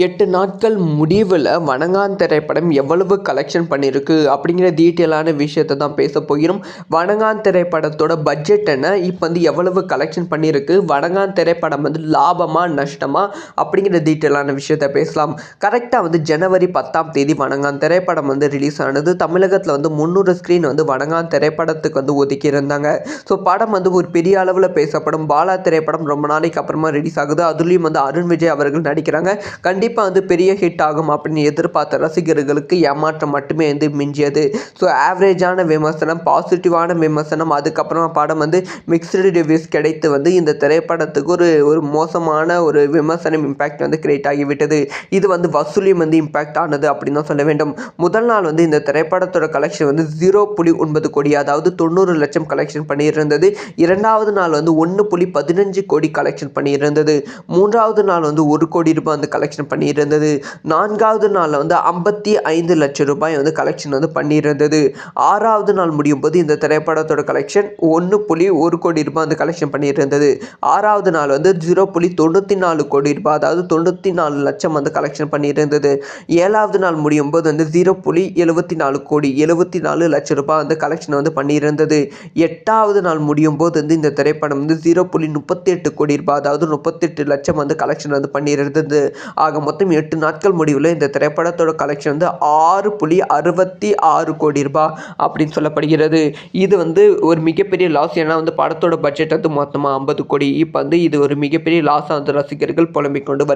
8 நாட்கள் முடிவில் வணங்கான் திரைப்படம் எவ்வளவு கலெக்ஷன் பண்ணியிருக்கு அப்படிங்கிற டீட்டெயிலான விஷயத்தை தான் பேச போகிறோம். வணங்கான் திரைப்படத்தோட பட்ஜெட் என்ன, இப்போ வந்து எவ்வளவு கலெக்ஷன் பண்ணியிருக்கு, வணங்கான் திரைப்படம் வந்து லாபமா நஷ்டமா அப்படிங்கிற டீட்டெயிலான விஷயத்தை பேசலாம். கரெக்டாக வந்து ஜனவரி 10ஆம் தேதி வணங்கான் திரைப்படம் வந்து ரிலீஸ் ஆனது. தமிழகத்தில் வந்து 300 ஸ்க்ரீன் வந்து வணங்கான் திரைப்படத்துக்கு வந்து ஒதுக்கி இருந்தாங்க. ஸோ படம் வந்து ஒரு பெரிய அளவில் பேசப்படும். பாலா திரைப்படம் ரொம்ப நாளைக்கு அப்புறமா ரிலீஸ் ஆகுது. அதுலேயும் வந்து அருண் விஜய் அவர்கள் நடிக்கிறாங்க. கண்டிப்பாக வந்து பெரிய ஹிட் ஆகும் அப்படின்னு எதிர்பார்த்த ரசிகர்களுக்கு ஏமாற்றம் மட்டுமே வந்து மிஞ்சியது. ஸோ ஆவரேஜான விமர்சனம், பாசிட்டிவான விமர்சனம், அதுக்கப்புறமா படம் வந்து மிக்சடு ரிவ்யூஸ் கிடைத்து வந்து இந்த திரைப்படத்துக்கு ஒரு மோசமான ஒரு விமர்சனம் இம்பேக்ட் வந்து கிரியேட் ஆகிவிட்டது. இது வந்து வசூலியும் வந்து இம்பேக்ட் ஆனது அப்படின்னு தான் சொல்ல வேண்டும். முதல் நாள் வந்து இந்த திரைப்படத்தோட கலெக்ஷன் வந்து 0.9 கோடி, அதாவது 90 லட்சம் கலெக்ஷன் பண்ணியிருந்தது. இரண்டாவது நாள் வந்து 1.15 கோடி கலெக்ஷன் பண்ணியிருந்தது. மூன்றாவது நாள் வந்து 1 கோடி ரூபாய் வந்து கலெக்ஷன் பண்ணியிருந்தது. நான்காவது நாளில் வந்து 55 லட்சம் ரூபாய் வந்து கலெக்ஷன் வந்து பண்ணியிருந்தது. ஆறாவது நாள் முடியும் போது இந்த திரைப்படத்தோட கலெக்ஷன் 1.1 கோடி ரூபாய் வந்து கலெக்ஷன் பண்ணியிருந்தது. ஆறாவது நாள் வந்து 0.94 கோடி ரூபாய், அதாவது 94 லட்சம் வந்து கலெக்ஷன் பண்ணியிருந்தது. ஏழாவது நாள் முடியும் போது வந்து 0.74 கோடி 74 லட்சம் ரூபாய் வந்து கலெக்ஷன் வந்து பண்ணியிருந்தது. எட்டாவது நாள் முடியும் போது வந்து இந்த திரைப்படம் வந்து 0.38 கோடி ரூபாய், அதாவது 38 லட்சம் வந்து கலெக்ஷன் வந்து பண்ணியிருந்தது. ஆக மொத்தம் 8 நாட்கள் முடிவில் இந்த திரைப்படத்தோட கலெக்ஷன் வந்து 6.66 கோடி ரூபாய் அப்படின்னு சொல்லப்படுகிறது. இது வந்து ஒரு மிகப்பெரிய லாஸ். ஏன்னா வந்து படத்தோட பட்ஜெட் வந்து மொத்தமாக 50 கோடி. இப்போ வந்து இது ஒரு மிகப்பெரிய லாஸாக வந்து ரசிகர்கள் புலம்பிக் கொண்டு